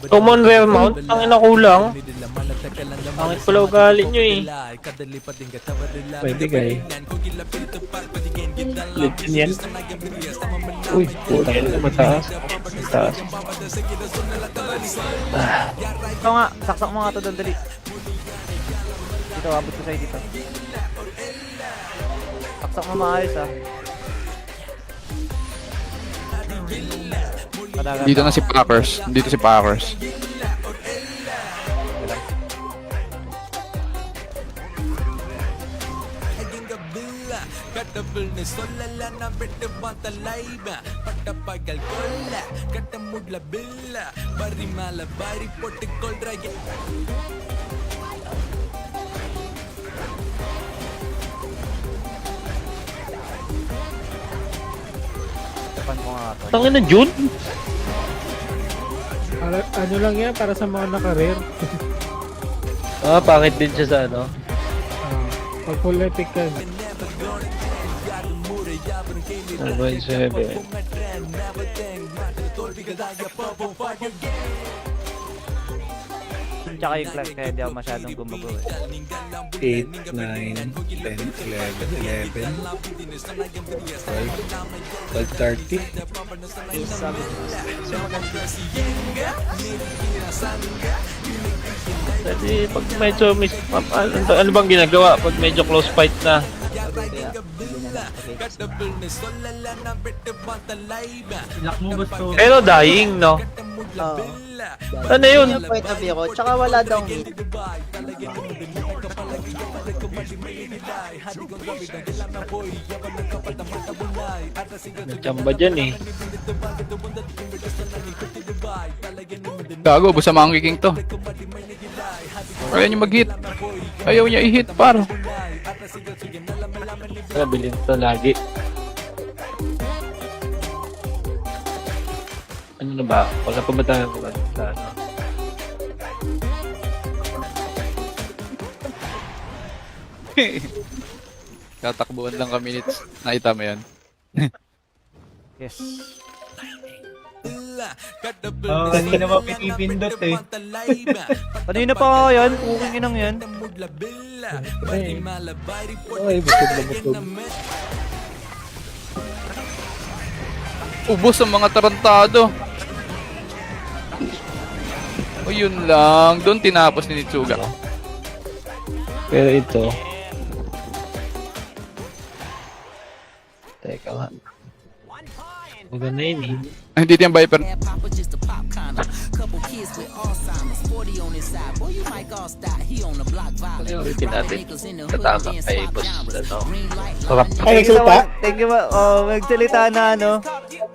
Common rare mount, ang ina kulang. Pangit pala ugali nyo eh. Pwede guy. Legend yan. Uy, puta ka mataas. Mataas. Ito nga, saksak mo nga to doon, dali. Dito, abot ko sa'yo dito. Saksak mo maayos ah. Padagat Dito na si Packers. Dito si Packers. Tapan ko nga to. Tangin na June? Ano lang yan para sa mga naka-rare. Pangit din siya sa ano. Pag full epic ka. 1.7. Tsaka yung class kaya di ako masyadong gumagawa eh. 8, 9, 10, 11, 11, 12, 12, 30. Kasi pag medyo ano bang ginagawa pag medyo close fight na? Pero dying, no? Oo. Ano yun? Yung point of view ko, tsaka wala daw meat. May tsamba dyan eh. Gago, busa mga king to. Ayaw niya mag-hit. Ayaw niya i-hit, paro. Kaya bilhin to lagi. Ano na ba? Wala pa ba tayo sa ano? Tatakbuhan lang kami nito. Nakita mo yan. Yes. Kanina pa pinipindot eh. Kanina pa ako yan, puking inang yan. Ay, busog na busog. Ubos ang mga tarantado. O yun lang. Doon tinapos ni Nitsuga. Pero ito. Teka nga. Maganda yun eh. Ay, hindi yung Viper. Ulitin natin. Tatama kay boss. Ano? Sarap. Ay, nagsalita? Thank you ba? Oh, magsalita na ano.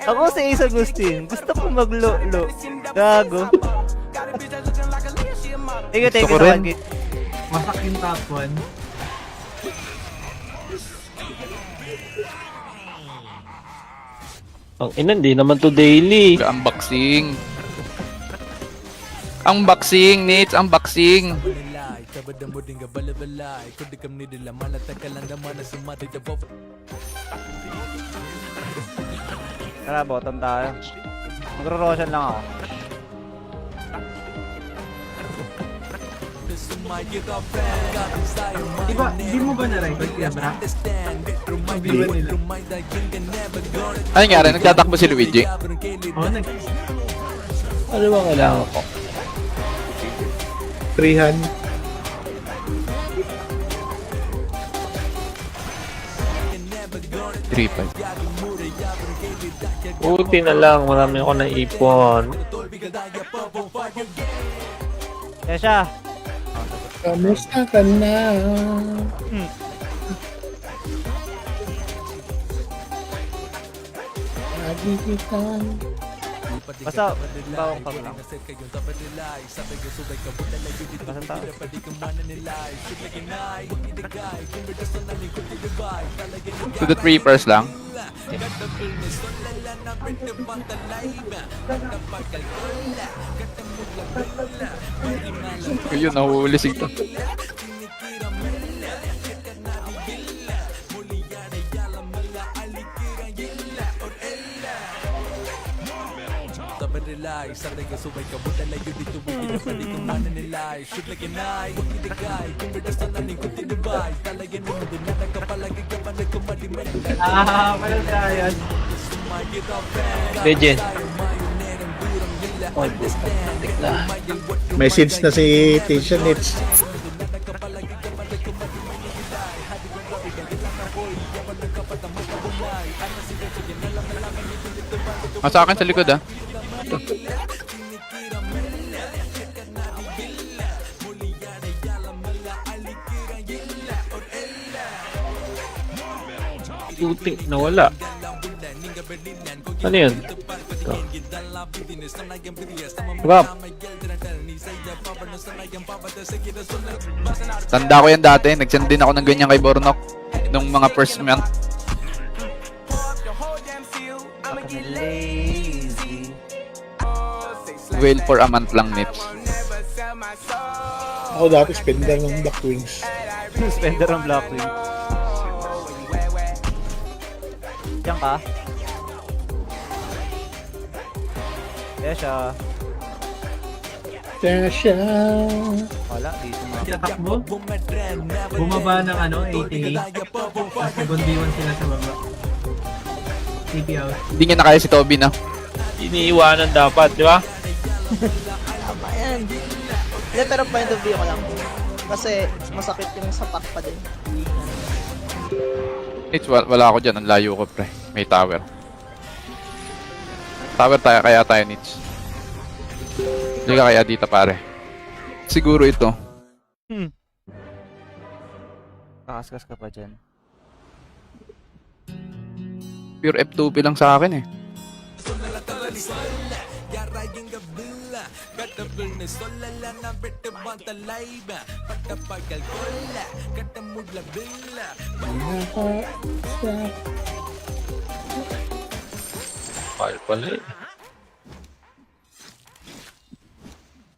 Ako si Ace Agustin. Gusto ko maglo-lo. Gago. Thank you Gusto ko sa rin. pag- Masak yung top 1. Ang ina, hindi naman to daily. Unboxing. Unboxing, Nits. Unboxing. Tara, bottom tayo. Magro-roshan lang ako. Diba, hindi mo ba na-record kaya bra? Hindi ba nila? Ano nangyari? Nagtatakbo si Luigi. Oo, Ano ba kailangan ko? 300. Three, five. Buti na lang, marami ako naipon. Kaya siya. Kamusta ka na? Lagi kita. Basta, bawang pag lang. Basta tayo. To the Reapers lang. Ayun, nahuhuli to. Legend. Message na si Tisha Nits. Sa akin sa likod ah. Putik, nawala. Ano yun? Ito. Rob. Tanda ko yan dati. Nag-send din ako ng ganyan kay Bornok. Nung mga first month. Lazy. Well for a month lang, Nits. Ako dati spender ng Black Wings. Spender ng Blackwing. Diyan ka? Tesha. Tesha. Wala, dito mga. Tatakbo, bumaba ng 88, tapos nag-1v1 sila sa baba. TP out. Hindi niya na kaya si Toby na. Iniiwanan dapat, di ba? Tama yan. Hindi, pero point of view ko lang. Kasi masakit yung sapak pa din. Nits, wala ako dyan. Ang layo ko, pre. May tower. Tower tayo, kaya tayo, Nits. Hindi ka kaya dito, pare. Siguro ito. Kakaskas ka pa dyan. Pure F2P lang sa akin eh. Mahal pala eh.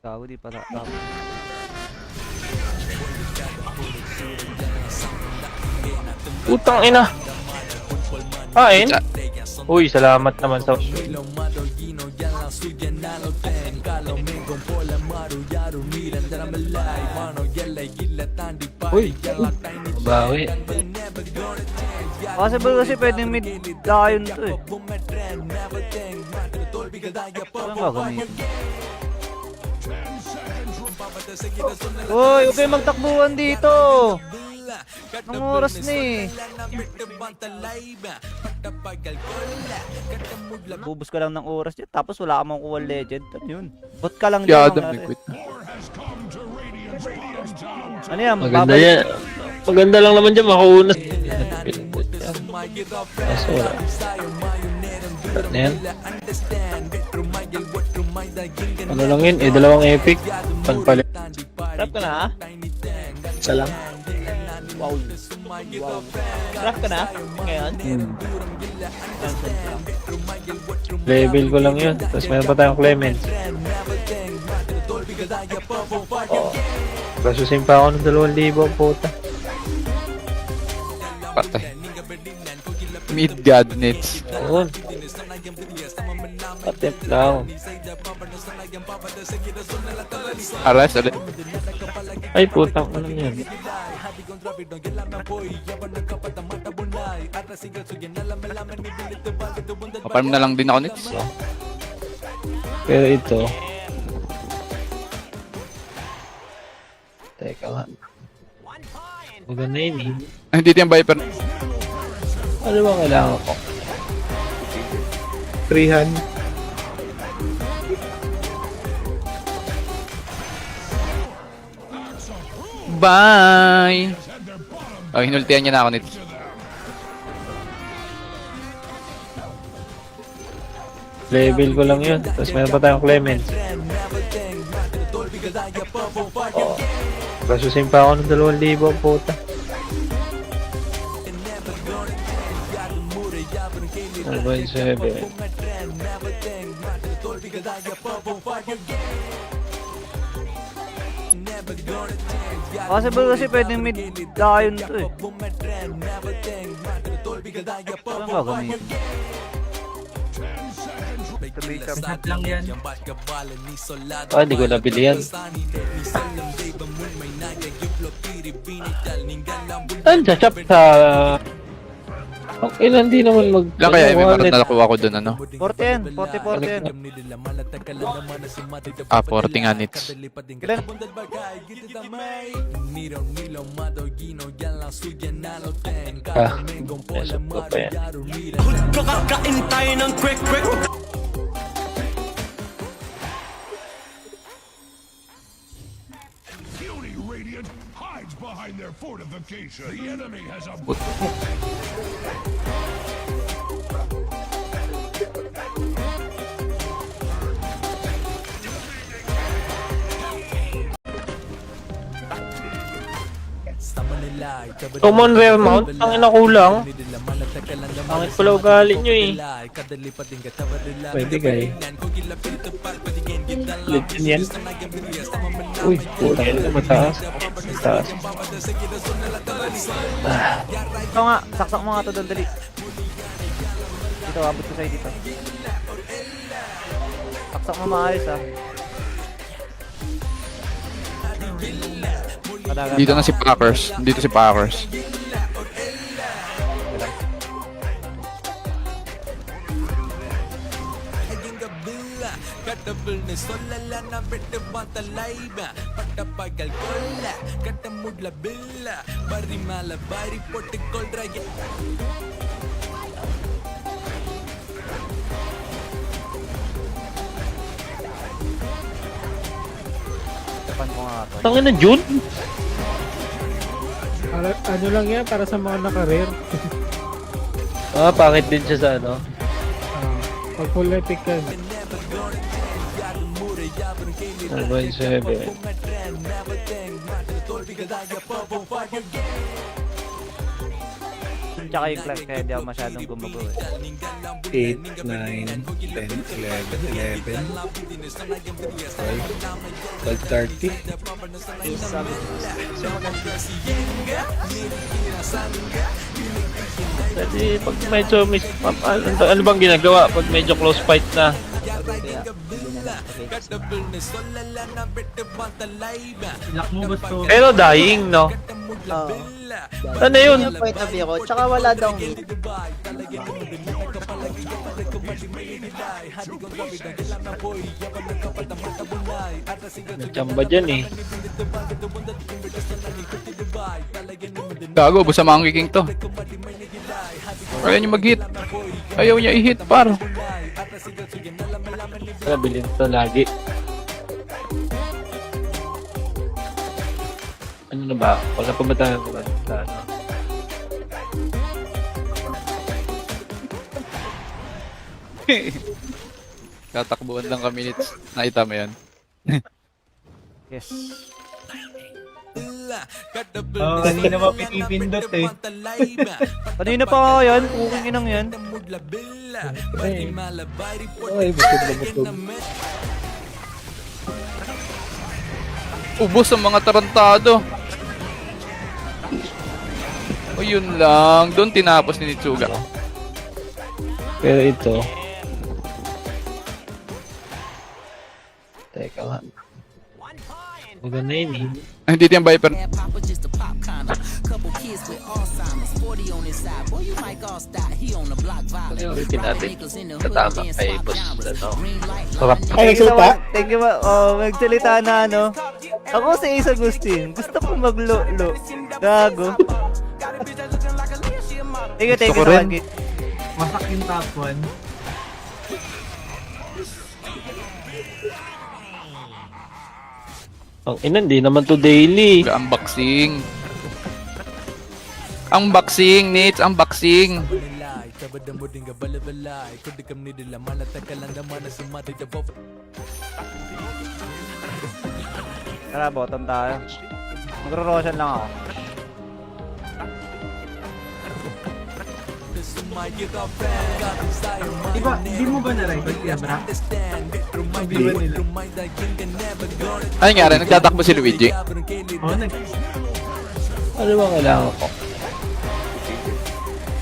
Gago, di pa tama. Putang ina. Kain? Uy, salamat naman sa... Uy, bawi. Possible kasi pwedeng mid lion to eh. Ano gagawin? Uy, huwag kayo magtakbuhan dito! Anong oras na eh? Bubus ka lang ng oras dyan, tapos wala ka makukuha legend. Ano yun? Bot ka lang Yeah, dyan. Adam, liquid na. Ano yan? Maganda yan. Maganda lang naman dyan, makauna. Kaso wala. Ano yan? Ano lang yun? Eh, dalawang epic. Pagpalit. Rap ka na ha? Isa lang. Wow. Rap ka na? Ngayon? Level ko lang yun. Tapos meron pa tayong Clemens. Oh. Kasusin pa ako ng 2,000 puta. Patay. Mid God, Nits. Oo. Patip lang. Aras ulit. Ay, putang ano yan. Paparm na lang din ako, Nits. Pero ito. Teka nga. Maganda yun eh. Ay, hindi yung Viper. Ano ba kailangan ko? Freehand. Bye! Oh, hinultihan niya na ako, Nits. Level ko lang yun. Tapos meron pa tayong Clemens. Oh. Kasusin pa ako ng 2,000 puta. Ano ba yung 7? Possible kasi pwedeng mid lion to eh. Ano gagawin? Shot lang yan. Hindi ko nabili yan. Saan sa shop sa... Ang ilan di naman mag... Lang kaya may marat na nakuha ko dun, ano? 40 yan. 40 yan. 40 nga nits. Ilan? Mesok ko pa yan. Kakain tayo ng quick. Puny Radiant hides behind their fortification. The enemy has a Common rare mount? Ang ina kulang. Pangit pala ugali nyo eh. Pwede kayo. Legend yan. Uy, putang ina, mataas. Mataas. Ito nga, saksak mo nga ito doon, dali. Dito, abot ko sa'yo dito. Saksak mo maayos ah. Padagan Dito na si Packers. Dito si Packers. Tapan ko nga ito. Tangin na June? Para, ano lang yan, para sa mga naka-rare. Pangit din siya sa ano. Pag full epic ka. 1.7. Tsaka yung class kaya di ako masyadong gumago eh. 8, 9, 10, 11, 11, 12, 12, 30. Kasi pag medyo ano bang ginagawa pag medyo close fight na? Lock mo ba to? Pero dying, no? Oo. Ano yun? Yung point of view ko. Tsaka wala daw meat. Chamba dyan eh. Gago, busa mga kiking to. Ayaw niya mag-hit. Ayaw niya i-hit, par. Nabilin to lagi. Ano na ba? Wala pa ba tayo ba? Ano? Tatakbuhan lang kami nits. Nakita mo yan. Yes. Kanina pa pinipindot eh. Kanina pa ako yan, puking inang yan. Ay, busog na busog. Ubos ang mga tarantado. O yun lang. Doon tinapos ni Nitsuga. Pero ito. Teka nga. Maganda yun eh. Ay, hindi yung Viper. Papa just a pop kinda. Couple kids with Alzheimer's, 40 on his side. Boy, you might all stop. He on the block violent. Priority natin. Katama kay boss. Ano? Sarap. Ay, nagsalita? Thank you ba? Oh, magsalita na ano. Ako si Ace Agustin. Gusto ko maglo-lo. Gago. Thank you Gusto ko so rin. much. Masak yung top 1. Ang ina, hindi naman to daily. Unboxing. Unboxing, Nits. Unboxing. Tara, bottom tayo. Magro-roshan lang ako. Di mo ba na-record kaya bra? Hindi ba nila? Ano nangyari? Nagtatakbo si Luigi. Oo, Ano ba kailangan ko?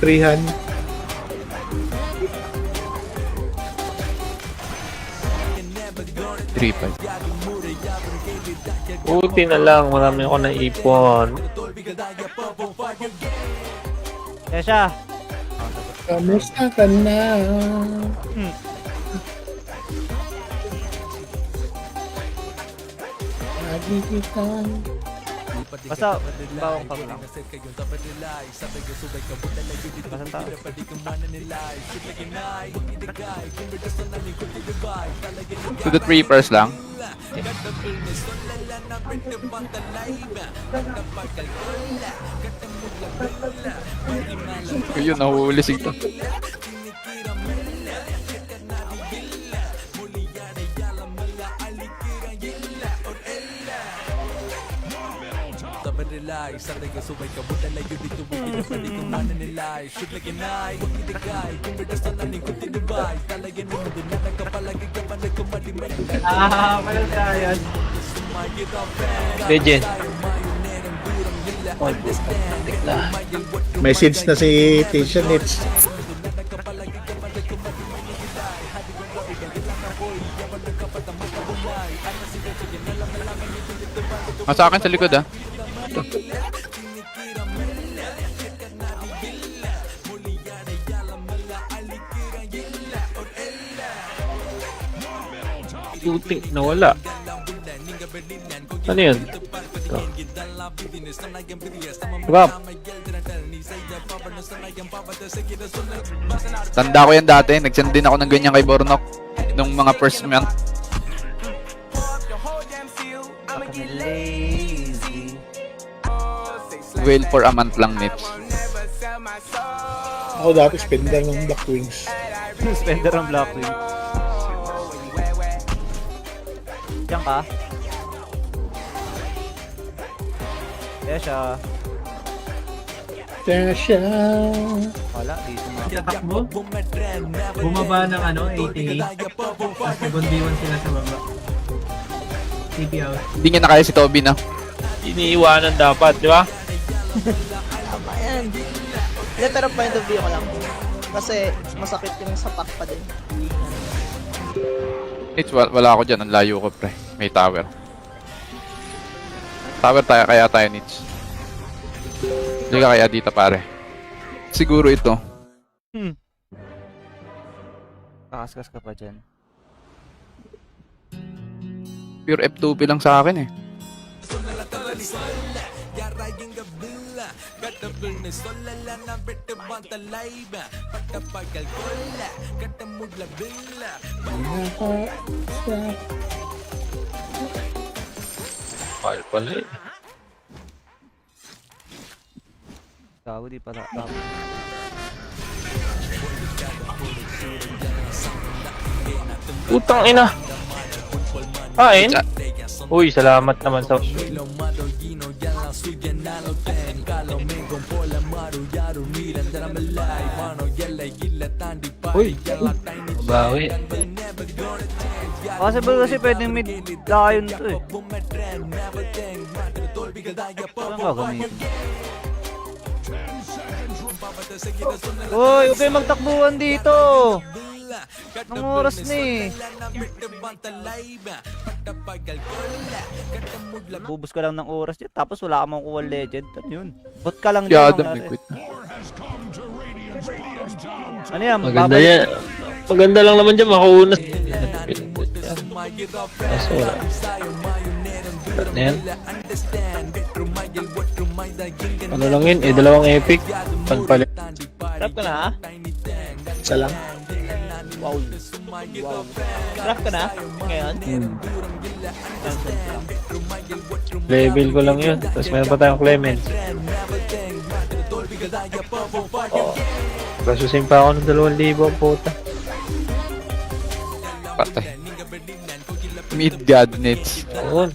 300. 3-5. Buti na lang, marami ako naipon. Kaya siya. Kamusta ka na? Lagi kita. Basta, bawang pag lang. Basta tao. To the 3-pers lang. Ayun, nahuhuli sigla. Wala na yan. Legend. Message na si Tisha Nits. Sa akin sa likod ah. Buti, nawala. Ano yun? Ito. Drop. Tanda ko yan dati. Nag-send din ako ng ganyan kay Bornok. Nung mga first month. Lazy. Whale for a month lang, Nips. Ako dati spender ng Black Wings. Spender ng Blackwing. Diyan ka. Kaya siya. Tasha. Wala, dito na. Takbo. Bumaba ng 80. Tapos nag-1v1 sila sa baba. TP out. Hindi niya na kaya si Toby na. Iniiwanan dapat, di ba? Tama yan. Letter of point of view ko lang. Kasi masakit yung sapak pa din. Nips, wala ako dyan. Ang layo ko, pre. May tower. Tower tayo, kaya tayo, Nips. Hindi ka kaya dito, pare. Siguro ito. Kakaskas ka pa dyan. Pure F2P lang sa akin eh. Mahal pala eh. Gago, di pala. Utang ina. Kain? Uy, salamat naman sa... Uy, bawi. Possible kasi pwedeng mid lion to eh. Saan gagamitin? Uy, huwag kayo magtakbuhan dito! Anong oras na eh? Bubus ka lang ng oras dyan, tapos wala ka makukuha legend. Ano yun? Bot ka lang Kaya dyan. Adam, may quit na. Ano yan? Maganda yan. Maganda lang naman dyan, makuunas. Kaso wala. Ano yan? Ano lang yun? Dalawang epic. Panpalit. Trap ka na ha? Isa lang. Wow. Trap ka na? Ngayon? Level ko lang yun. Tapos meron pa tayong Clement. Kasusin pa ako ng 2,000 ang puta. Patay. Mid God, Nips. Ayun.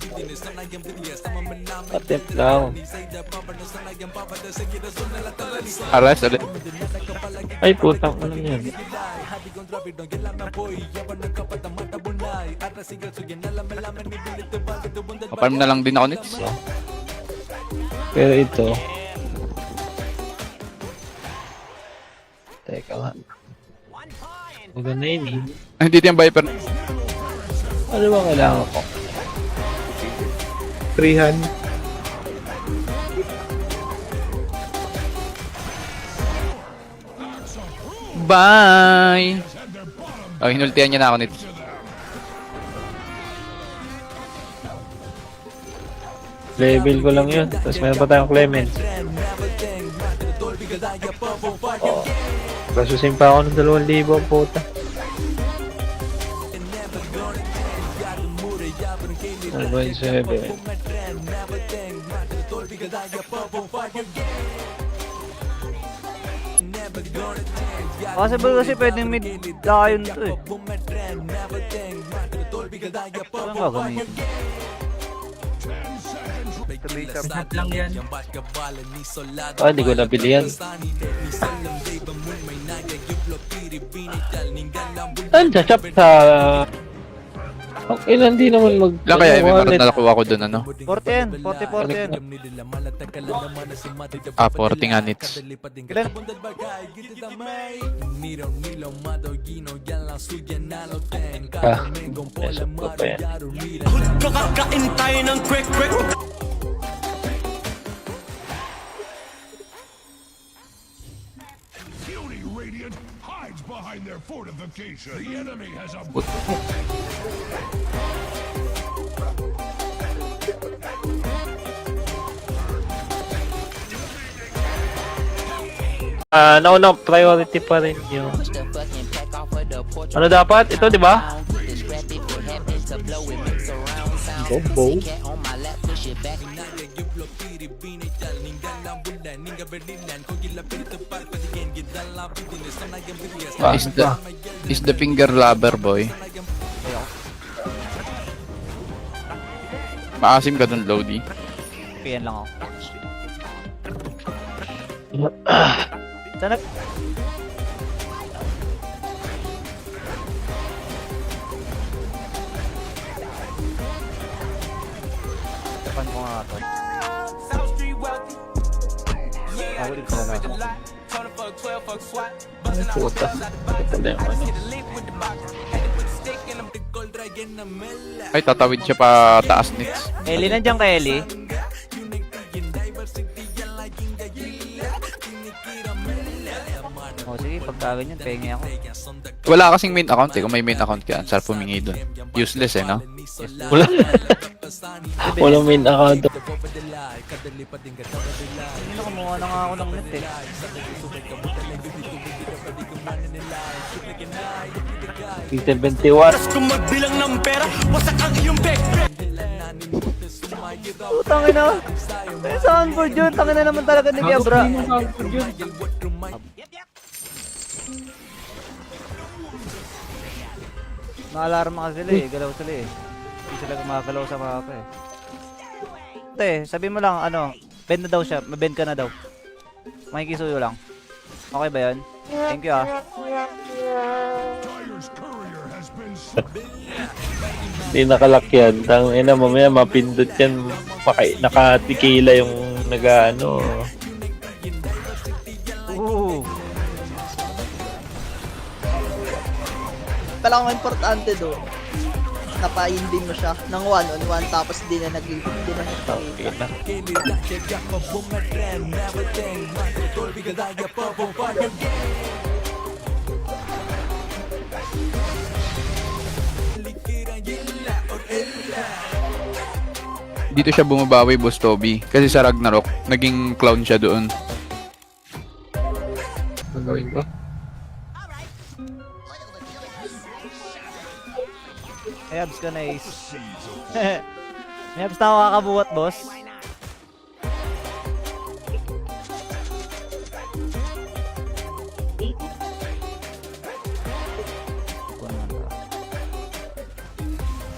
Attempt lang. Aras ulit. Ay, putang ano yan. Maparm na lang din ako, Nips. Pero ito. Teka nga. Maganda yun eh. Ay, hindi ito yung Viper. Ano ba kailangan ko? 300. Bye! Oh, hinultihan niya na ako nito. Level ko lang yun. Tapos meron pa tayong Clemens. Oh. Kasusin pa ako ng 2,000 puta. Ano ba yung 7? Possible kasi pwedeng mid lion to eh. Ano nga gamitin? Lahat lang yan. Ah, hindi ko nabili yan. Andiyan siya sa... Okay lang, di naman mag... Lang kaya may marat na nakuha ko dun, ano? 40 yan, 40 yan. Ah, 40 nga nits. Ilan? Ah, mesok ko pa yan. Hood ko kakain tayo ng quick. Puny Radiant hides behind their fortification. The enemy has a Nauna, priority pa rin yung... Ano dapat? Ito, di ba? Bobo. Ah, is the finger lover, boy. Maasim ka dun, Lodi. PN lang ako. Sana... Tapan ko nga ito. Awalin ko na ako. Ay, puta. Ito na yung ano. Ay, tatawid siya pa taas nits. Ellie, nandiyan ka Ellie? O sige, pagka ganyan, pengi ako. Wala kasing main account eh. Kung may main account ka, sarap pumingi dun. Useless eh, no? Wala. Walang main account. Sino kumuha na nga ako ng net eh. Peter 21. Kung magbilang ng pera, wasak ang iyong pek. Tangin na. Eh, soundboard yun. Tangin na naman talaga ni Gebra. Na-alarma ka sila eh. Galaw sila eh. Hindi sila gumagalaw sa mapa eh. Te, sabi mo lang ano, bend na daw siya. Mabend ka na daw. Makikisuyo lang. Okay ba yun? Thank you ah. Dyer's courier has been Hindi nakalakyan. Tangina, mamaya mapindot yan. Nakatikila yung nag-ano. Ooh. Kailangan importante doon. Napayin din mo siya ng 1-on-1 tapos di na nag-lead. Di na Okay na. Dito siya bumabawi, Boss Toby. Kasi sa Ragnarok, naging clown siya doon. Gagawin ko. May abs ka na Ace. May abs na ako kakabuhat, boss.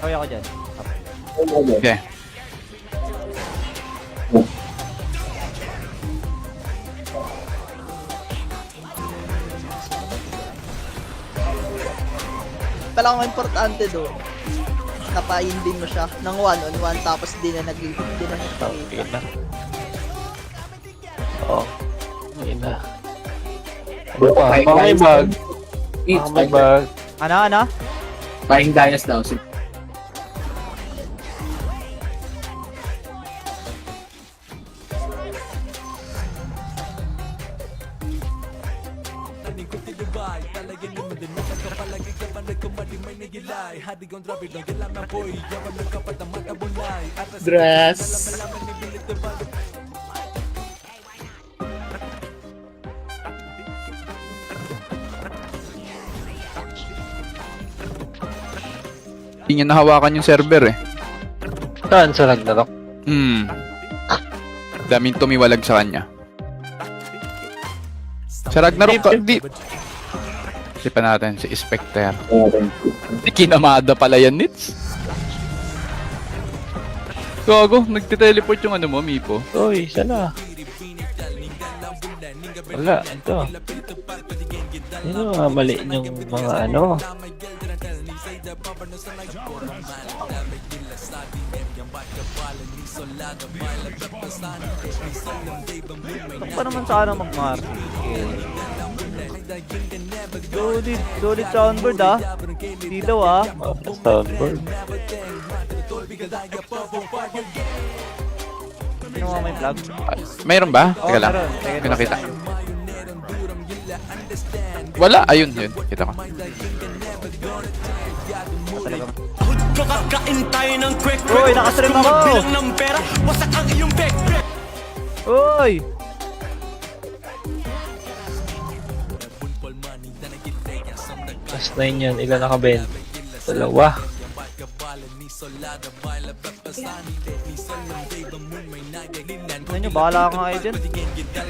Kaya ako dyan. Okay. Kailangan importante doon. Napayin din mo siya ng 1-on-1 tapos di na nag-lead. Di na Okay na. Oh. Okay na. Baka may bag. Baka may bag. Ano? Buying Dayas daw. Dress. Hindi niya nahawakan yung server eh. Saan sa Ragnarok? Daming tumiwalag sa kanya. Sa Ragnarok, di pa natin si Spectre. Kinamada pala yan, Nits. Gago, nagte-teleport yung ano mo, Mipo. Uy, sana. Wala, ito. Yun ang mga mali yung mga ano. Pa naman sana mag-Marcy. Solid soundboard ah. Dito ah. Soundboard. Sino mo may vlog? Mayroon ba? Oo, Teka lang. meron. Teka, Hindi nakita. Wala, ayun, yun. Kita ko. Pahod ko kakain tayo ng quick. Uy, nakastream ako! Bilang ng pera, wasak ang iyong pek. Uy! Last 9 yan. Ilan naka-bend? Dalawa. Ano nyo, bahala ka nga kayo dyan.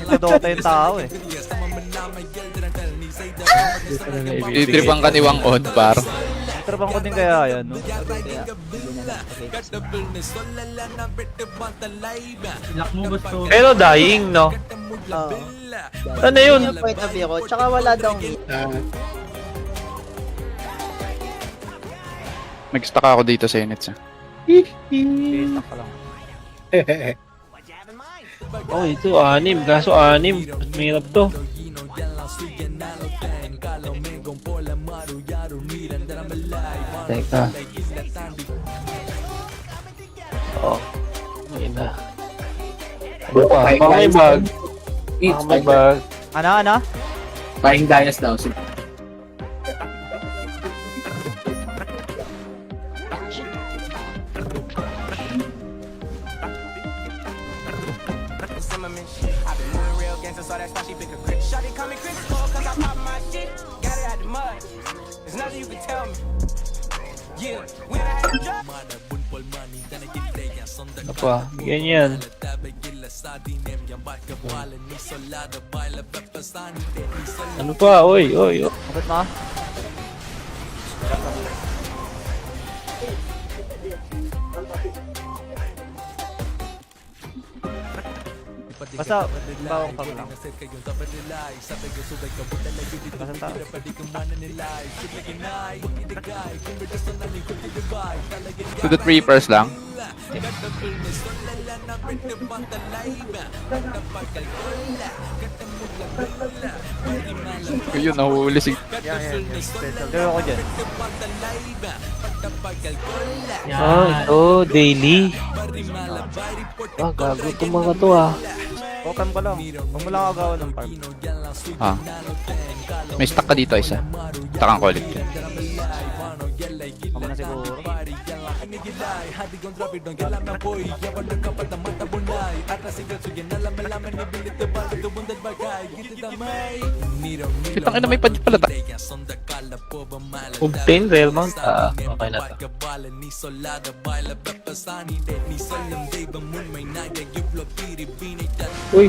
Nagdodota yung tao eh. Titripan ka ni Wang Od, par. Trabang ko din kaya yan, no? Lock mo gusto. Pero dying, no? Oo. Ano yun? Yung point of view ko. Tsaka wala daw meat. Nag-stuck ako dito sa units. Pitak ka lang. Oh, ito 6. Kaso 6. Mas mahirap to. Teka. Oh. May na. Ano pa? Baka may bag. Baka may bag. Ano? Buying Dias daw. Ano pa? Bigyan yan. Ano pa? Oy. Bakit na? Basta, bawang pag lang. Basta tao. 2 to 3 pairs lang. Yun, nahuli si... Yan. Special. Gawin ko dyan. Oh, ito. Daily. Ah, gago itong mga to ah. Open ko lang. Huwag mo lang agawan ng farm. Ah. May stuck ka dito, isa. Takang ko ulit. Huwag mo na siguro. Kitang ina, may padya pala ta. Obtain rare mount. Ah, okay na to. Uy.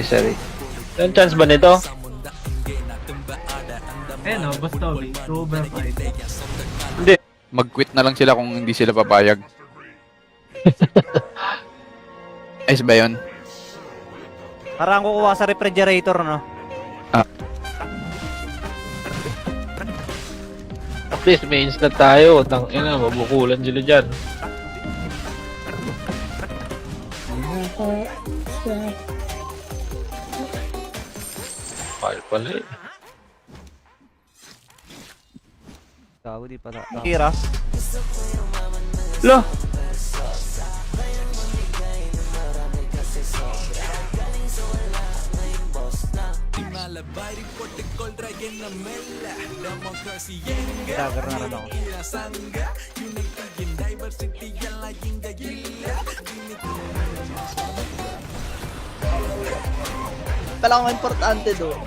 Sorry. Ang chance ba nito? Ayun o, Bastogi. Cobra fight. Hindi. Mag-quit na lang sila kung hindi sila papayag. Ayos ba yun? Parang kukuha sa refrigerator, no? At least may instant tayo. Tangina, mabukulan sila dyan. Mahal pala eh. Gago, di pala. Kira. Lo! Dagger na rin ako. Pala ang importante doon,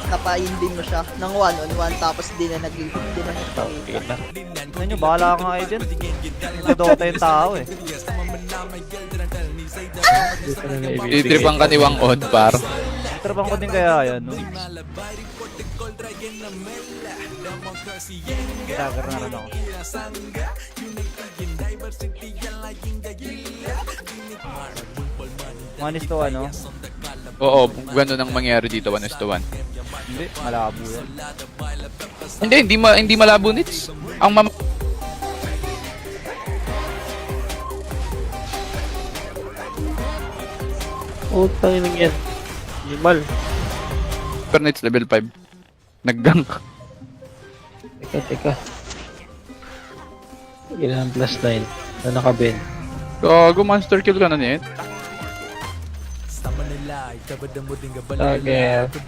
napaindin mo siya ng 1-on-1 tapos di na nagpakita. Ano nyo, bahala ka nga kayo dyan. Nagdodota yung tao eh. Titripan ka ni Wang Od, par. Trabang ko din kaya yan, no? Dagger na rin ako. Manis to ano? Oo, gano'n ang mangyari dito, 1:1. Hindi, malabo yan. Hindi malabo nits. Ang Utang inang yan. Himal. Super nits level 5. Nag-gank. Teka. Ilan plus 9 na naka-bend. Gago, monster kill ka na net. Dagger. Yun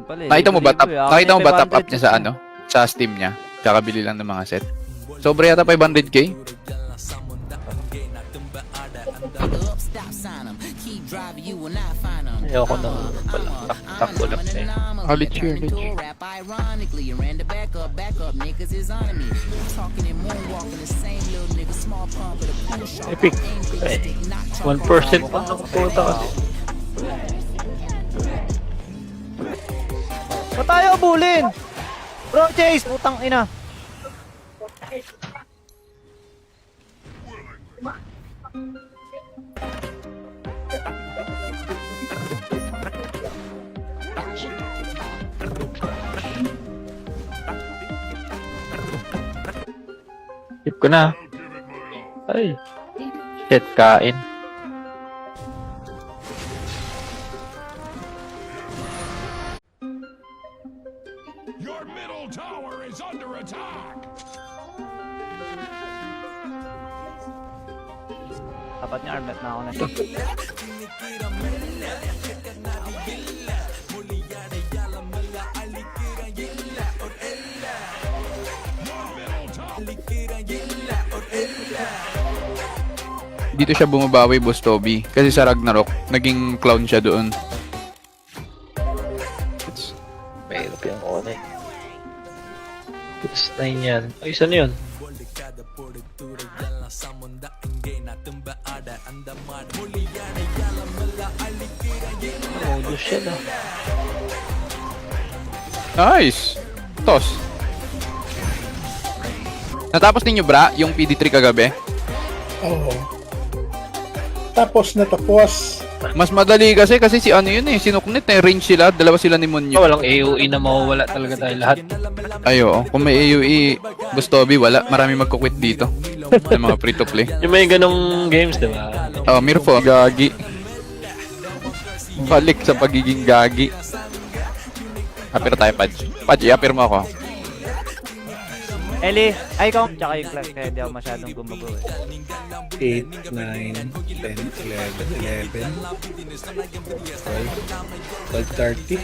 pala eh. Nakita mo ba top? Libre-libre, ah. Nakita mo ba top 500 up niya sa ano? Sa Steam niya. Kakabili lang ng mga set. Sobra yata 500k. Up, stop sign 'em. Keep driving, you will not find 'em. Ayoko na pala. Takbo lang na eh. I'll let you, Turned into a rap ironically and ran the back up, niggas is on me. Talking and moonwalking the same little nigga, small pump with a pool shot. Epic. Ay, 1% pa nakapunta kasi. Ba't tayo abulin? Bro, Chase! Putang ina! Tip ko na. Ay. Shit, kain. Your middle tower is under attack. Tapat niya armet na ako na. Dito siya bumabawi, Boss Toby. Kasi sa Ragnarok, naging clown siya doon. Mahirap yung one eh. Plus 9 yan. Ay, saan yun? Modus siya na. Nice! Toss. Natapos ninyo, bra, yung PD3 kagabi? Oo. Tapos natapos. Mas madali kasi si ano yun eh, sinuknit eh, range sila, dalawa sila ni Munyo. Walang AOE na mawawala talaga tayo lahat. Ay oo, kung may AoE, Boss Toby, wala, marami magkukwit dito. Sa mga free to play. Yung may ganong games, diba? Oh, Mirfo, gagi. Balik sa pagiging gagi. Apir tayo, Padge. Padge, apir mo ako. Eli, ay ikaw. Tsaka yung class kaya hindi ako masyadong gumago eh. 8, 9, 10, 11, 11, 12, 13.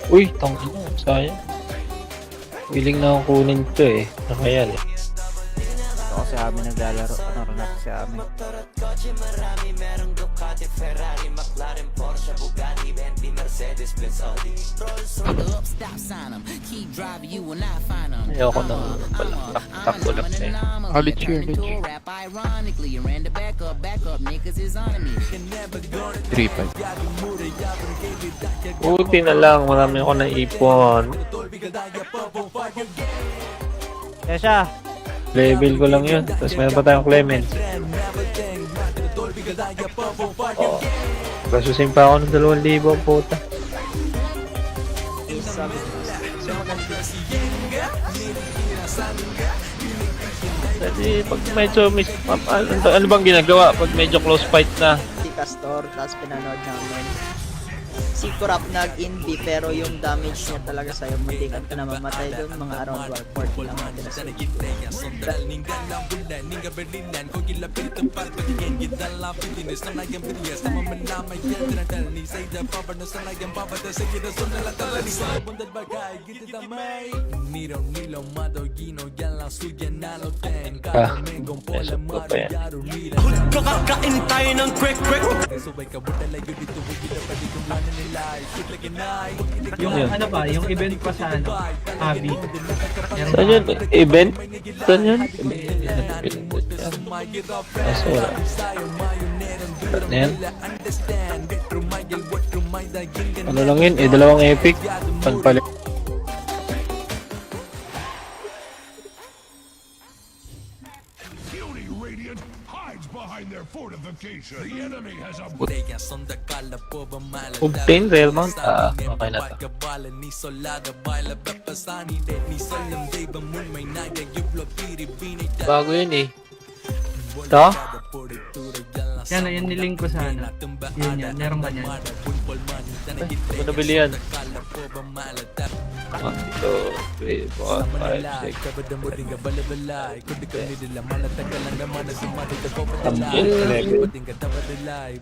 Uy, tangin na. Sayang. Willing na akong kunin to eh. Nakayal eh. Ito kasi amin naglalaro. Ano rin natin si amin. Up, stop sign 'em. Keep driving, you will not find 'em. Ayoko na pala. Takbo lang na eh. I'll let you, Rap ironically and ran the back up, niggas is on me. 3-5. Buti na lang. Marami ako naipon. Kaya siya. Level ko lang yun. Tapos meron pa tayong Clement. Oh. Kasusin pa ako ng 2,000 puta. Kasi pag medyo ano bang ginagawa pag medyo close fight na? Si Castor, tapos pinanood namin. si Kurap nag-indie pero yung damage niya talaga sa'yo, hindi ka na mamatay doon, mga around 140 lang natin sa Esok ko pa yan. Ahod ko kakain tayo ng quick Yung ano ba, yung event pa sa ano, Abi. Saan yun? Event? Saan yun? Kaso wala. Saan yan? Ano lang yun? Dalawang epic. Panpalit. Puny Radiant hides behind their fortification. The enemy has a Obtain Rare Mount. Okay na to. Bago yun eh. Ito? Yan, yan nilink ko sa ano. Yun yan, meron ba yan? Ano nabili yan? 1, 2, 3, 4, 5,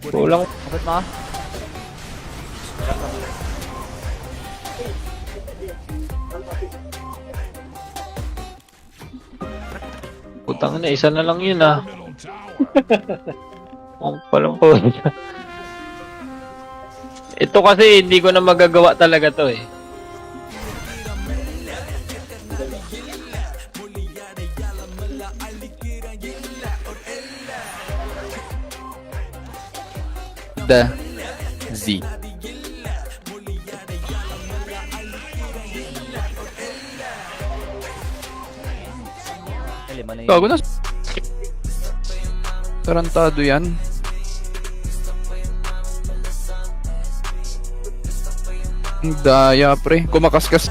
6. Kulang. Abot mo? Putang na, isa na lang yun ah. middle tower. Ang palang po. Ito kasi hindi ko na magagawa talaga to eh. The Z. Lima na yun. Gago na. Tarantado yan. Ang daya pre. Kumakaskas.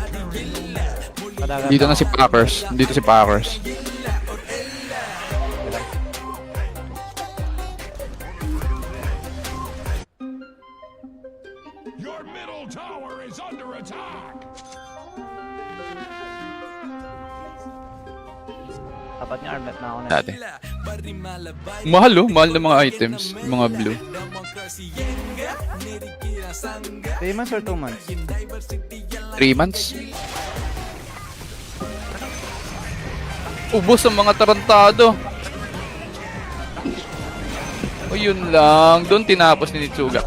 Dito na si Packers. Dito si Packers. Your middle tower is under attack. Tapat niya armet na ako na. Dati. Mahal oh. Mahal ng mga items. Mga blue. 3 months or 2 months? 3 months. Ubos ang mga tarantado. O yun lang. Doon tinapos ni Nitsuga.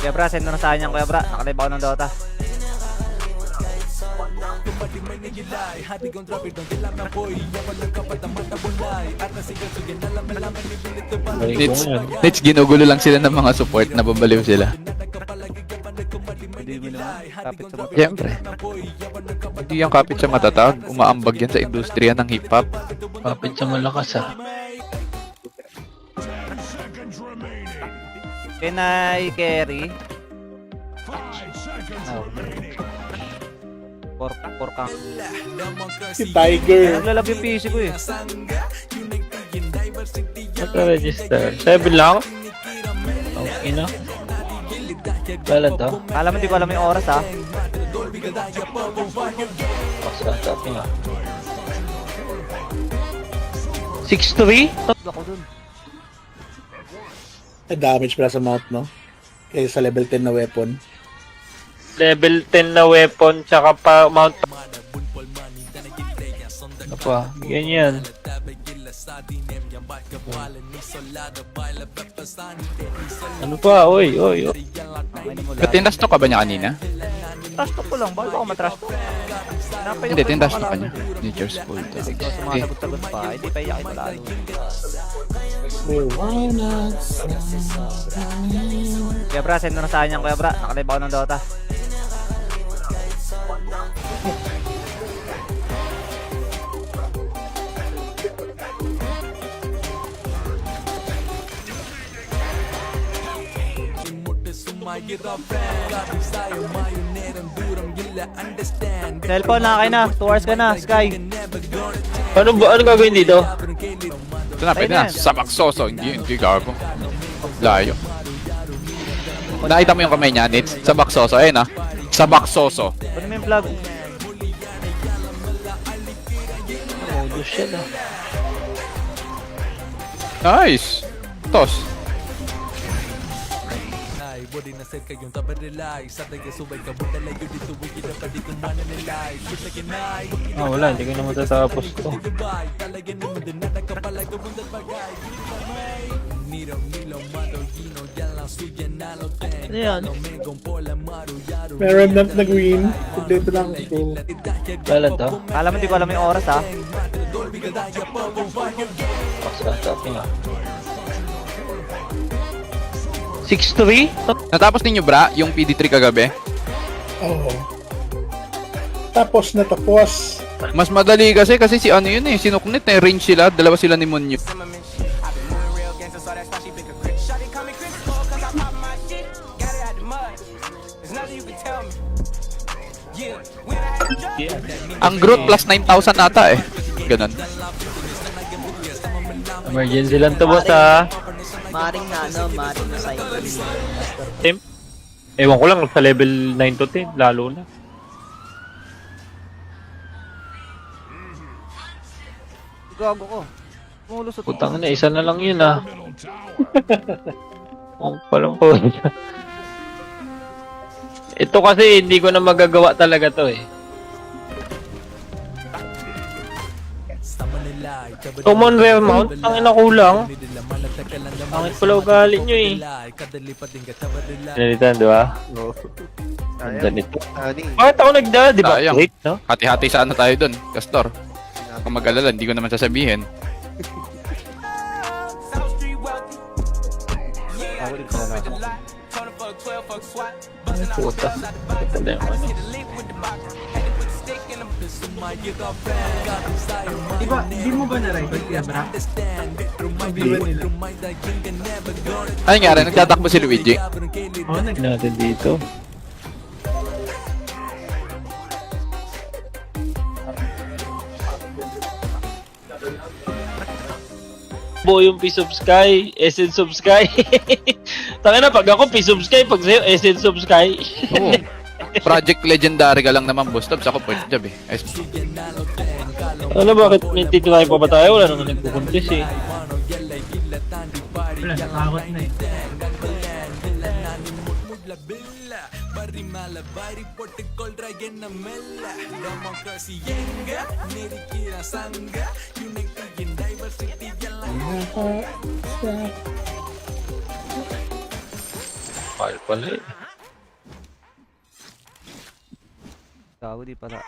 Kuya Bra, send mo na sa akin yan, Kuya Bra. Nakalive ako ng Dota. Nits, ginugulo lang sila ng mga support. Nababaliw sila. Hindi mo naman. Kapit sa mata. Siyempre. Hindi yung kapit sa matatag. Umaambag yan sa industriya ng hip-hop. Kapit sa malakas ah. 10 seconds remaining. Can I carry? 5 seconds remaining. Por kang. Si Tiger. Naglalab yung PC ko eh. Naka-register. 7 lang? Okay na. Kala to? Kala mo di ko alam yung oras ha. Masasap nga. 6-3? Ako dun. Damage pala sa mount, no? Kaya sa level 10 na weapon. Level 10 na weapon tsaka pa mount. Ano pa? Ganyan. Ano pa? Oy. Tindas to ka ba niya kanina? Trash talk ko lang. Bakit ako matrash talk? Hindi, tindas to ka niya. Nature's School to. Sumasagot-sagot pa. Hindi pa iyakin lalo. Kuya Bra, send mo na sa akin yan, Kuya Bra. Nakalive ako ng Dota. Cellphone na kayo na. 2 hours ka na, Sky. Ano gagawin dito? Ito na, pwede na. Sabaksoso. Hindi gago. Layo. Nakita mo yung kamay niya, Nits? Sabaksoso. Ayun ah. Sabaksoso. Ano mo yung vlog? Modus yan ah. Nice. Tos. Ah, wala. Hindi ko na matatapos to. Ano yan? May remnant na green. Kompleto lang ang scroll. Kailan to? Kala mo di ko alam yung oras ha? Paksa nga. 6-3? Natapos ninyo bra, yung PD3 kagabi? Oo. Tapos na tapos. Mas madali kasi si ano yun eh, sinuknit eh, range sila, dalawa sila ni Munyo. Ang Groot plus 9,000 ata eh. Ganun. Emergency lang to boss ha. Maring na cycle. Team? Ewan ko lang sa level 9 to 10, lalo na. Gago ko. Mulusot. Putang na, isa na lang yun ah. Middle tower. Ang palang po. Ito kasi hindi ko na magagawa talaga to eh. Common rare mount? Ang ina kulang. Ang pala ugali nyo eh. Pinalitan, di ba? Ganda nito. Bakit ako nagda? Di ba? Sayang. Great, no? Hati-hati sana tayo dun, Castor. Kung mag-alala, hindi ko naman sasabihin. Ako din pala na ako. Ay, puta. Ito na yung ano. Di mo ba na-record kaya bra? Sabihan nila. Ano nangyari? Nagtatakbo si Luigi? Oo, Natin dito. Bo yung Piece of Sky, Essence of Sky. Taka na, pag ako Piece of Sky, pag sa'yo Essence of Sky. Oo. Project Legendary ka lang naman, boss. Tabs ako point job eh. Ano, bakit may titirahin pa ba tayo? Wala naman nagpupuntis eh. Wala, nakakot na eh. Mahal pala eh. Gago di pala.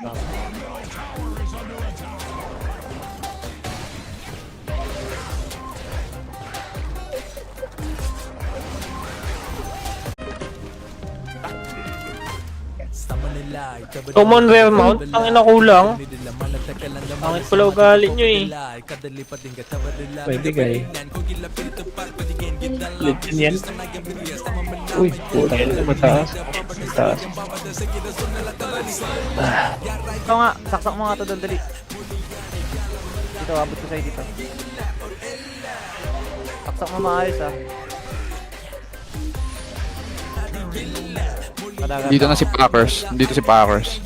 Common rare mount? Ang ina kulang. Pangit pala ugali nyo eh. Pwede kayo. Legend yan. Uy, putang ina, mataas. Mataas. Ito nga, saksak mo nga ito doon, dali. Dito, abot ko sa'yo dito. Saksak mo maayos ah. Padagan Dito na si Packers. Dito si Packers.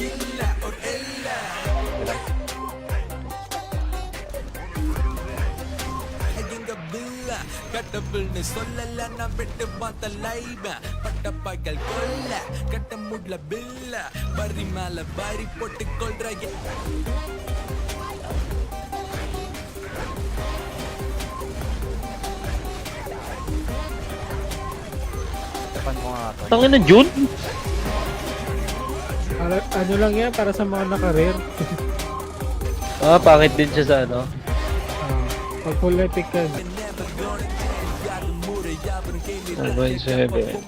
Tapan ko nga ito. Tangin na June? Ano lang yan, para sa mga naka-rare. Ah, pangit din siya sa ano. Pag full epic ka. 1.7.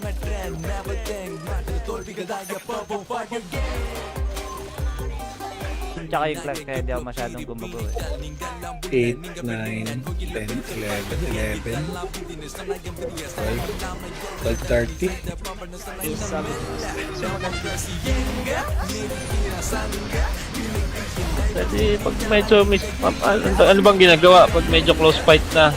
tsaka yung clock kaya di ako masyadong gumago eh. 8, 9, 10, 11, 11, 12, 12:30. Kasi pag medyo ano bang ginagawa pag medyo close fight na?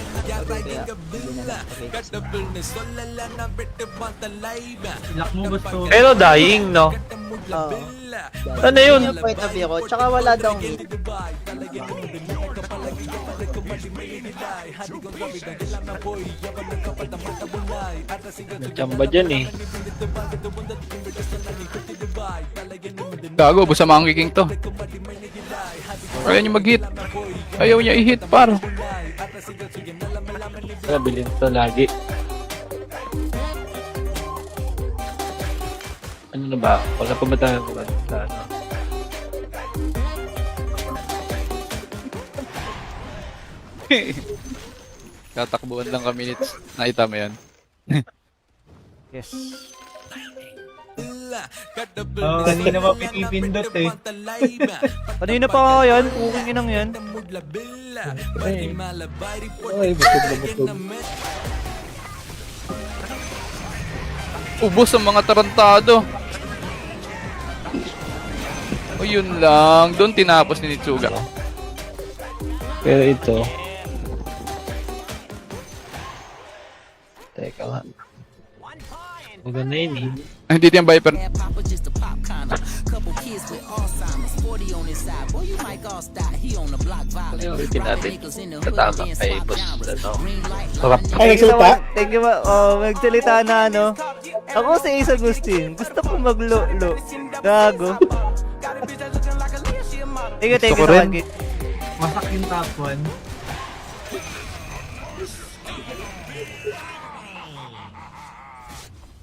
Lock mo gusto. Pero dying, no? Oo. Ano yun? Yung point of view ko. Tsaka wala daw meat. Chamba dyan eh. Gago, busa mga king to. Ayaw niya mag-hit. Ayaw niya i-hit, par. Nabilin to lagi. Ano na ba? Wala pa ba tayo ano? Tatakbuhan lang kami nits. Nakita mo yan. Yes. Kanina pa pinipindot eh. Kanina pa nga yan, puking inang yan. Ay, bukod na bukod. Ubos ang mga tarantado. O yun lang. Doon tinapos ni Nitsuga. Pero ito. Teka nga. Maganda yun eh. Hindi yung Viper. Bad papa just a pop kinda. Couple kids with Alzheimer's, 40 on his side. Boy, you might all stop. He on the block violent. Priority natin. Katama kay boss. Ano? Ay, Sarap. Thank you nagsalita? Thank you ba? Oh, magsalita na ano. Ako si Ace Agustin. Gusto ko maglo-lo. Gago. Thank you Gusto ko sa rin. kagit. Masak yung top 1.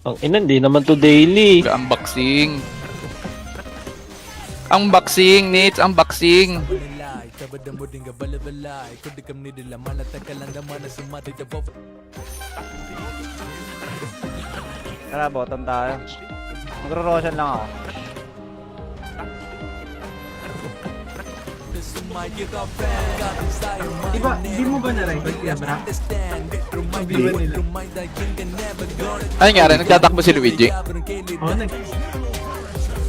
Ang ina, hindi naman to daily. Unboxing. Unboxing, Nits. Unboxing. Tara, bottom tayo. Magro-roshan lang ako. Di mo ba na-record kaya bra? Hindi ba nila? Ano nangyari? Nagtatakbo si Luigi. Oo,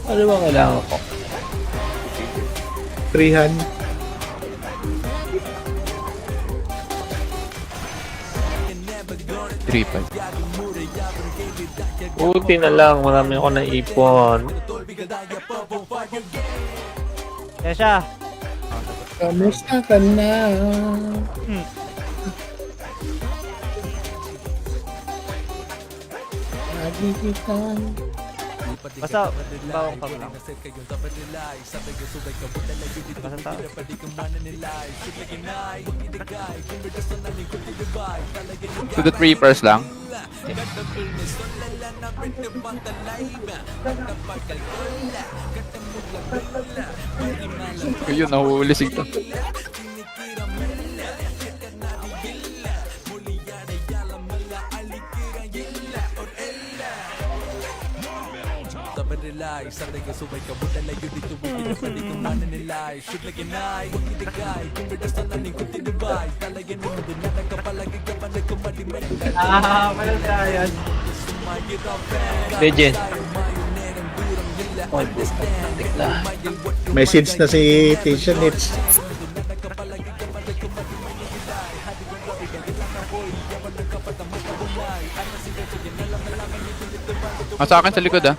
Ano ba kailangan ko? 300. Buti na lang, marami ako naipon. Kaya siya. Kamusta ka na? Lagi kita. Basta, bawang pag lang. Basta tayo. To the 3 first lang. Ayun, nahuhulisig to. Parang kaya yan. Legend. Message na si Tisha Nits. Sa akin sa likod ah.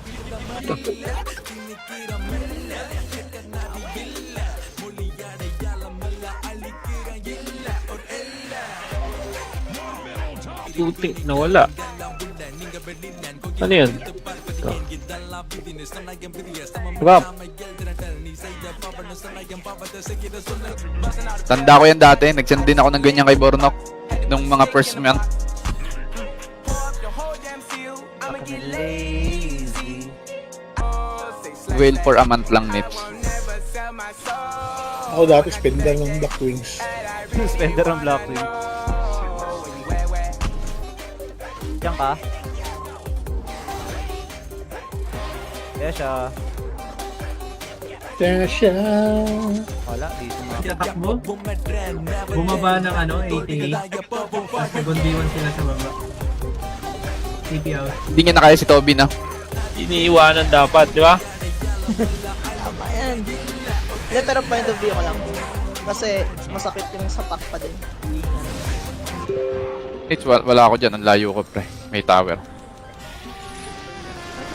Putik, nawala. Ano yun? Ito. Rob. Tanda ko yan dati. Nag-send din ako ng ganyan kay Bornok. Nung mga first month. Lazy. Well, for a month lang, Nips. Ako dati spender ng Black Wings. Spender ng Blackwing. Diyan ka. Kaya siya. Tasha. Wala, di sumakit. Tatakbo. Bumaba ng ano, 88. Tapos nag-1v1 sila sa baba. TP out. Hindi niya na kaya si Toby na. Iniiwanan dapat, di ba? Tama yan. Hindi, pero point of view ko lang. Kasi masakit yung sapak pa din. Nits, wala ako dyan. Ang layo ko, pre. May tower.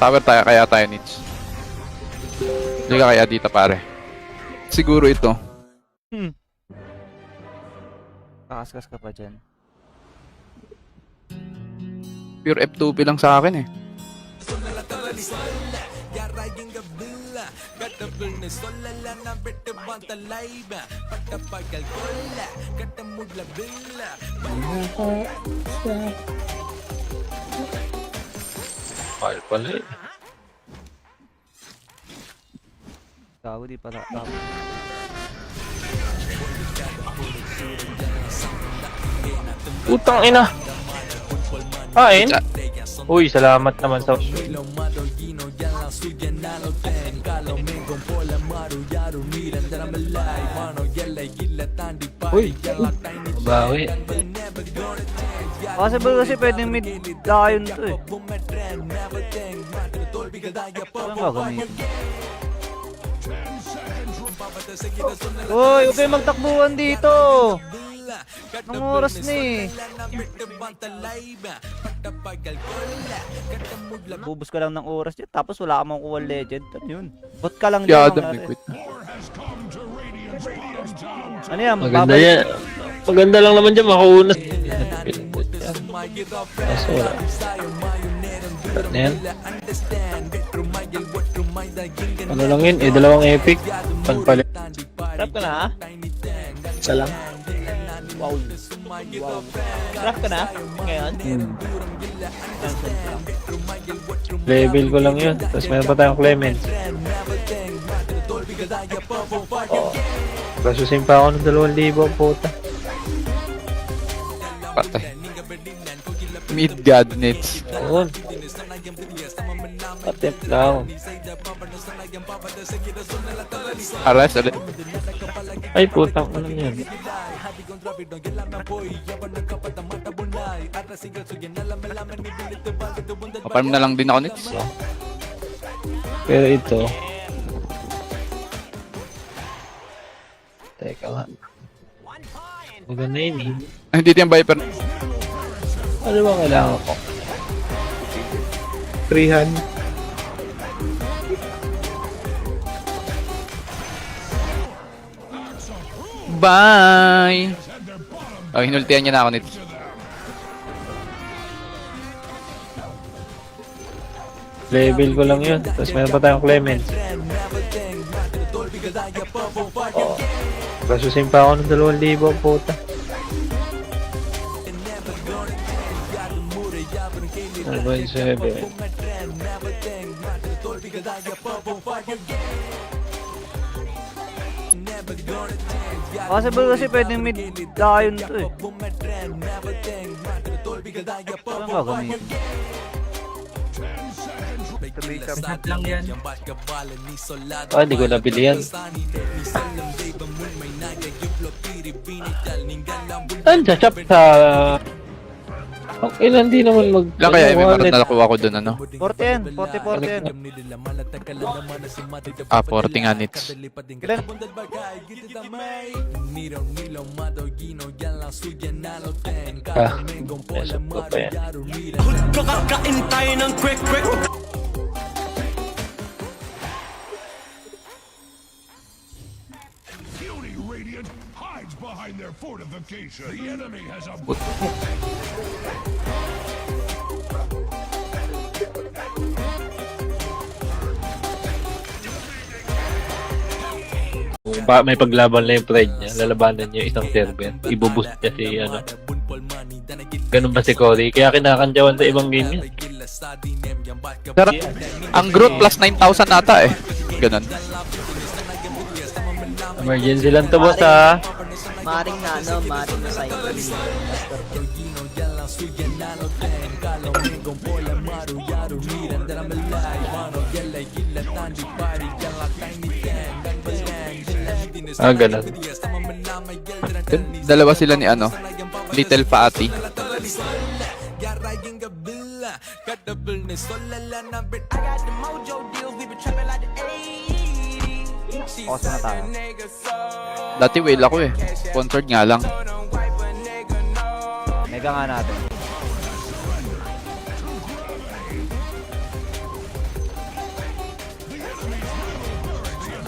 Tower tayo, kaya tayo, Nits. Hindi ka kaya dito, pare. Siguro ito. Kakaskas ka pa dyan. Pure F2P lang sa akin eh. Mahal pala eh. Gago, di pala. Gago. Utang ina. Kain? Uy, salamat naman sa... Uy, bawi. Possible kasi pwedeng mid lion to eh. Ano gagamitin? Uy, huwag kayo magtakbuhan dito! Anong oras na eh? Bubus ka lang ng oras dyan, tapos wala ka makukuha legend. Ano yun? Bot ka lang Kaya dyan. Adam nag-quit na. Ano yan? Maganda yan. Maganda lang naman dyan, makuunas. Kaso wala. Ano yan? Ano lang yun? Eh, dalawang epic. Panpalit. Trap ka na ha? Isa lang. Wow. Trap ka na? Ngayon? Level ko lang yun. Tapos meron pa tayong Clement. Oh. Kasusin pa ako ng 2,000 puta. Patay. Mid God Nits. Oo. Attempt lang. Aras ulit. Ay, putang ano yan. Kaparm na lang din ako Nits. Pero ito... Teka nga. Maganda yun eh. Ay, hindi yung Viper. Ano ba kailangan ko? Freehan. Bye! Oh, hinultihan niya na ako Nits. Level ko lang yun. Tapos meron pa tayong Clement. Oh. Kasusin pa ako ng 2,000 puta. Ano ba yung 7? Possible kasi pwedeng mid lion to eh. Ano gagamitin? Shot lang yan. Ah, hindi ko nabili yan. Saan sa shop sa... Ang ilan di naman mag... Lang kaya may marat na nakuha ko dun ano. 40 yan, 40 yan. Ah, 40 nga Nits. Ilan? Ah, mesok ko pa yan. Kakain tayo ng quick. Puny Radiant hides behind their fortification. The enemy has a... Kung may paglaban na yung pride niya, lalabanan niya yung isang server. Ibuboost niya si ano. Ganun ba si Cory? Kaya kinakantyawan sa ibang game niya. Pero, ang Groot plus 9,000 ata eh. Ganun. Emergency lang to boss ha. Maring na ano, maring na cycle. Ganun. Dalawa sila ni ano, Little Fatty. Pause na tayo. Dati whale ako eh. Sponsored nga lang. Mega nga natin.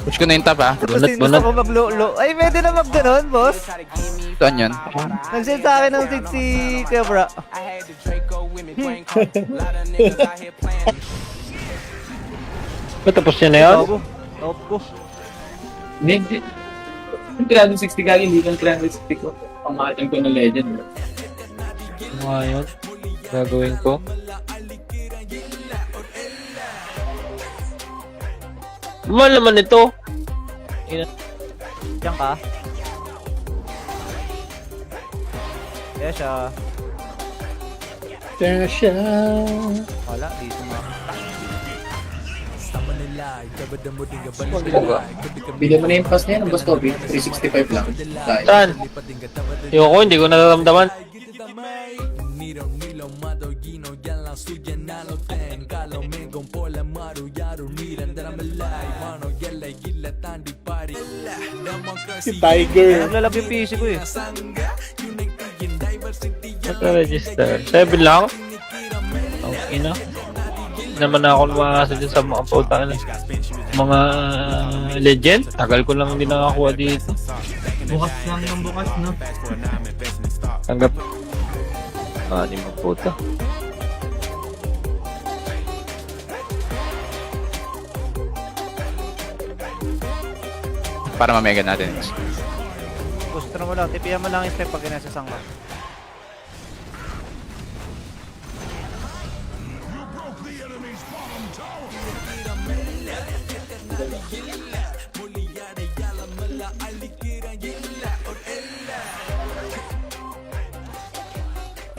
Push ko na yung top ha. Bunot, Gusto bunot. ko maglo-lo. Ay, pwede na mag-ganon, boss. Saan yan? Nag-send sa akin ng seed si Kebra. Ba't tapos yun na yun? Bago. Top ko. Hindi. Yung 360 kagi, hindi lang 360 ko. Pamahatin ko ng legend. Ano yun? Gagawin ko? Mahal naman ito. Diyan ka. Yes, siya. Kaya siya. Wala, dito na. Bigyan mo na yung pass na yan, Boss Kobe. 365 lang. Dahil. Saan? Ayoko, hindi ko nararamdaman. Si Tiger. Naglalab yung PC ko eh. Naka-register. 7 lang? Ang ina. Hindi naman ako lumakasa dyan sa mga pautang na. Mga legend. Tagal ko lang hindi nakakuha dito. Bukas lang ng bukas, no? Tanggap. Di mo puta. Para mamega natin. Gusto mo lang, tipihan mo lang yung step pag inasasang ka.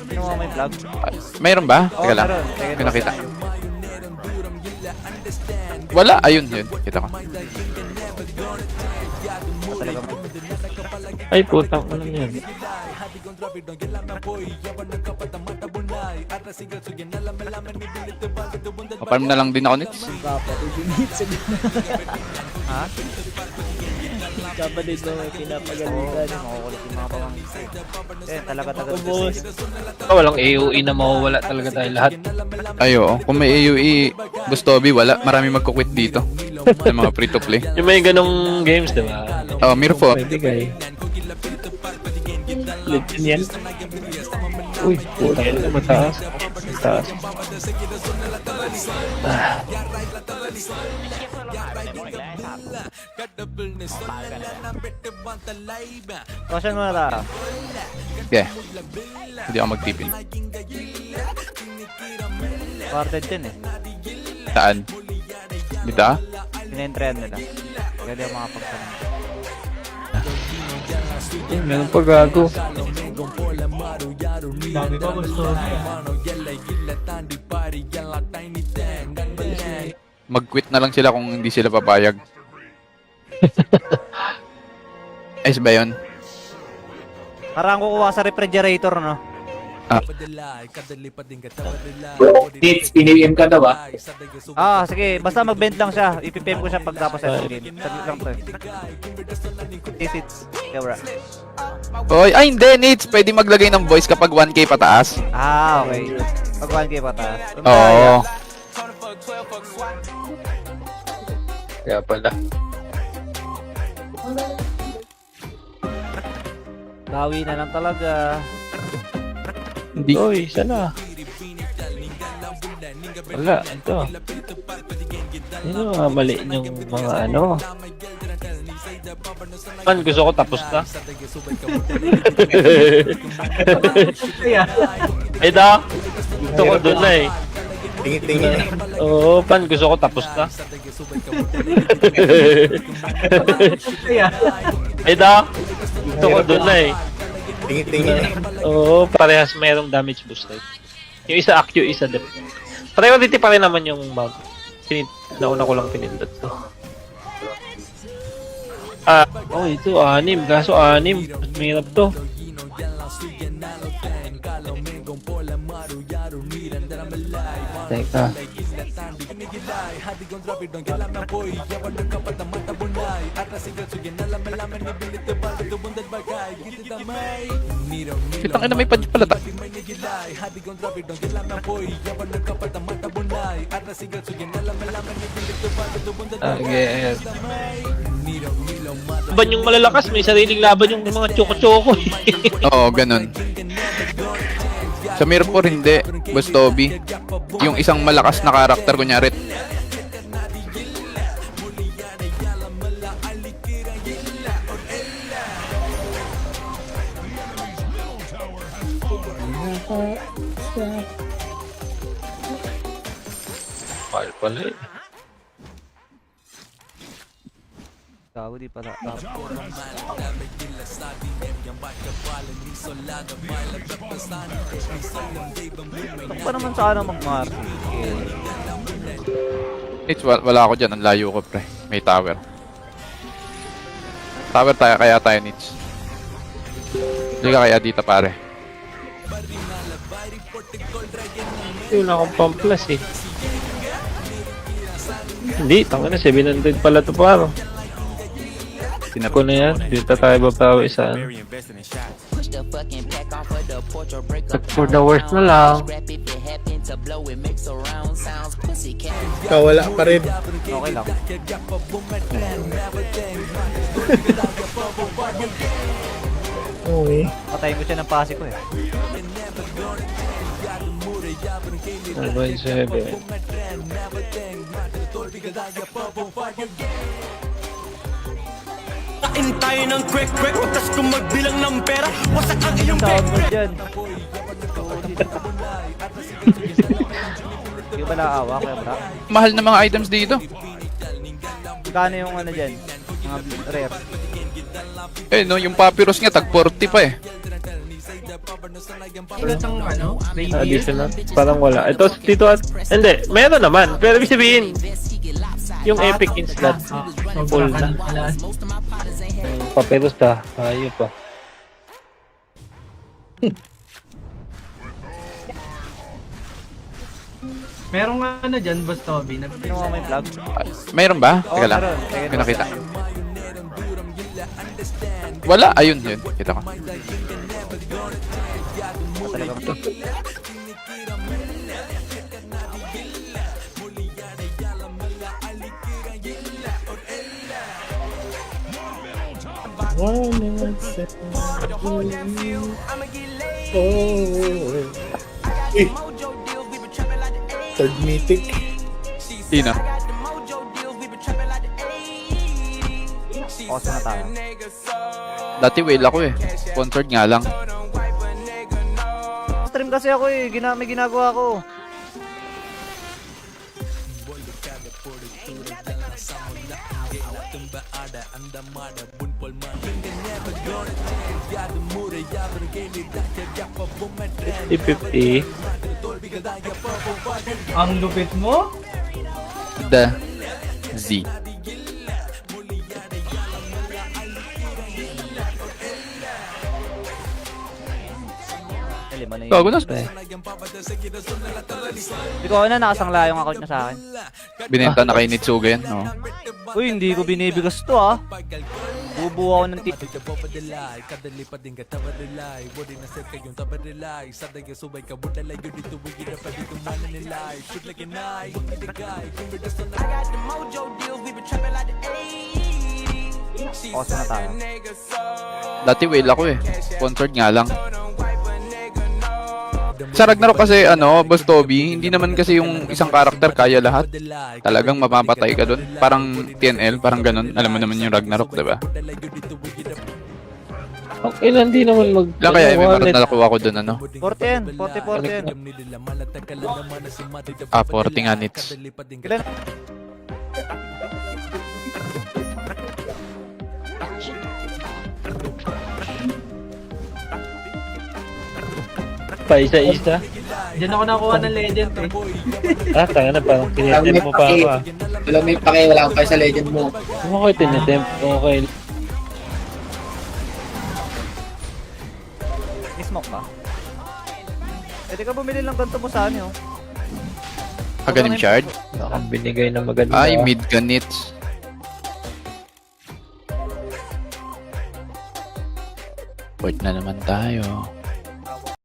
Sino mo may vlog? Mayroon ba? Oo, Teka lang. meron. Hindi ko nakita. Wala. Ayun, yun. Kita ko. Talaga mo. Ay, putang ano yan. Paparm na lang din ako nits. Ha? Kabalid mo may pinapagalitan. Makukulit yung mga pamangkin. Eh, talaga Walang AOE na mawawala talaga tayo lahat. Ay, oo. Kung may AUE, Gustobi, wala. Marami magkukwit dito. Yung mga free-to-play. Yung may ganong games, di ba? Oh, Miro po. Pwede kayo. Legend yan. Uy, putang ina, mataas. Mataas. Caution mo na ta. Okay. Hindi ako magtipil. Quartet din eh. Saan? Dito? Pinentrehan nila. Pwede ang mga pagtanong. Eh, meron pa gago. Dami ko gusto. Mag-quit na lang sila kung hindi sila papayag. Ayos ba yun? Parang kukuha sa refrigerator, no? Nits, piniliim ka daw ah. Ah, sige. Basta mag-bend lang siya. Ipipim ko siya pagtapos sa game. Saglit lang to eh. Tisits. Kebra. Oy, ay hindi, Nits. Pwede maglagay ng voice kapag 1k pataas. Ah, okay. Pag 1K pa ta. Oo. Kaya pala. Bawi na lang talaga. Hindi. Uy, sana. Wala, ito. Yun ang mga mali yung mga ano. Man, gusto ko tapos na. Ay da, gusto ko doon na eh. Tingin-tingin. Oo, pan, gusto ko tapos na. Ay da, gusto ko doon na eh. Tingin-tingin. Oo, parehas mayroong damage booster. Yung isa acute, isa dep. Priority pa rin naman yung mag. Nauna ko lang pinindot to. Oh, ito, 6. Kaso 6. Mas mahirap to. Teka. Kitang ina may padyo pala ta. Again. Laban yung malalakas, may sariling laban yung mga choco-choco. Oo, ganun. Sa Mirror hindi, Boss Toby. Yung isang malakas na karakter, kunyari, Mahal pala eh. Gago, di pala. Pa naman sana mag-market. Nits, wala ako dyan. Ang layo ko, pre. May tower. Tower tayo, kaya tayo, Nits. Hindi ka kaya dito, pare. Wala akong pamplas eh. Hindi, tanga na, 700 pala to paro. Sinako na yan, dito tayo babawi sa ano. Push the fucking pack off of the porch or break But for the worst na lang. Scrap if it happen to blow, it makes a round sounds. Pussy cat. Ikaw wala pa rin. Okay lang. Okay. Patayin ko siya ng pasi ko eh. 7. Kain tayo ng quick tas kung magbilang ng pera, wasak ang iyong Tawag mo dyan. Hindi ba naawa kaya bra? Mahal na mga items dito. Kano yung ano dyan? Mga rare. Eh, no, yung papyrus nga, tag 40 pa eh. Wala siyang ano, radiant. Additional. Parang wala. Ito, dito at... Hindi, meron naman. Pero ibig sabihin, yung epic instant. Full na. Paperos ta. Ayaw pa. Meron nga ano dyan, Boss Toby. Sino mo may vlog? Mayroon ba? Oo, Teka lang. meron. May nakita. Wala. Ayun, yun. Kita ko. Talagang to. Eh. Third mythic. Sino? Oso na tayo. Dati whale ako eh. Sponsored nga lang. Stream kasi ako eh. May ginagawa ko. $50. Ang lupit mo? The Z. Lima na yun. Gago na. Hindi ko na nakasangla yung account niya sa akin. Binenta na kay Nitsuga yan. No? Uy, hindi ko binibigas to ah. Bubuo ako ng tip. Oso na tayo. Dati whale ako eh. Sponsored nga lang. Sa Ragnarok kasi ano, Boss Toby, hindi naman kasi yung isang karakter kaya lahat. Talagang mapapatay ka dun. Parang TNL, parang ganun. Alam mo naman yung Ragnarok, diba? Okay lang, hindi naman mag... Lang kaya may marat na nakuha ko dun, ano? 40 yan. 40 yan. 40 nga nits. Kailan? Pa isa-isa. Diyan ako nakuha ng legend eh. Tanga na, parang tinitemp mo pa ako ah. Wala may pake, wala akong kaya sa legend mo. Kung ako tinitemp, okay. smoke ka? Pwede ka bumili ng ganito mo sa ano. Ganun shard? Wala kang binigay na maganda. Ay, mid ganits. Port na naman tayo.